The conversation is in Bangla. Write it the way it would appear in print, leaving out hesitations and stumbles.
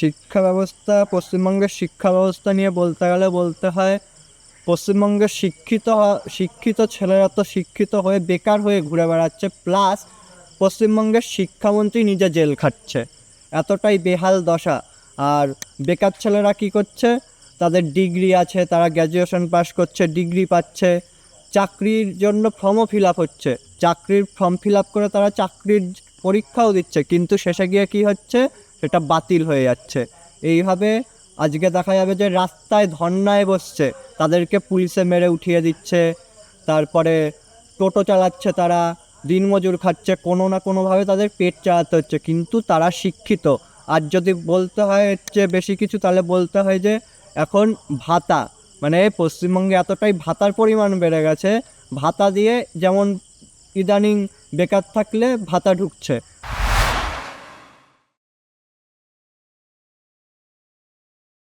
শিক্ষা ব্যবস্থা, পশ্চিমবঙ্গের শিক্ষা ব্যবস্থা নিয়ে বলতে গেলে বলতে হয় পশ্চিমবঙ্গের শিক্ষিত ছেলেরা তো শিক্ষিত হয়ে বেকার হয়ে ঘুরে বেড়াচ্ছে, প্লাস পশ্চিমবঙ্গের শিক্ষামন্ত্রী নিজে জেল খাটছে, এতটাই বেহাল দশা। আর বেকার ছেলেরা কি করছে, তাদের ডিগ্রি আছে, তারা গ্র্যাজুয়েশন পাস করছে, ডিগ্রি পাচ্ছে, চাকরির জন্য ফর্মও ফিল আপ হচ্ছে, চাকরির ফর্ম ফিল আপ করে তারা চাকরির পরীক্ষাও দিচ্ছে, কিন্তু শেষে গিয়ে কি হচ্ছে, সেটা বাতিল হয়ে যাচ্ছে। এইভাবে আজকে দেখা যাবে যে রাস্তায় ধর্নায় বসছে, তাদেরকে পুলিশে মেরে উঠিয়ে দিচ্ছে। তারপরে টোটো চালাচ্ছে, তারা দিনমজুর খাচ্ছে, কোনো না কোনোভাবে তাদের পেট চালাতে হচ্ছে, কিন্তু তারা শিক্ষিত। আর যদি বলতে হয় হচ্ছে বেশি কিছু, তাহলে বলতে হয় যে এখন ভাতা, মানে পশ্চিমবঙ্গে এতটাই ভাতার পরিমাণ বেড়ে গেছে, ভাতা দিয়ে যেমন ইদানিং বেকার থাকলে ভাতা ঢুকছে,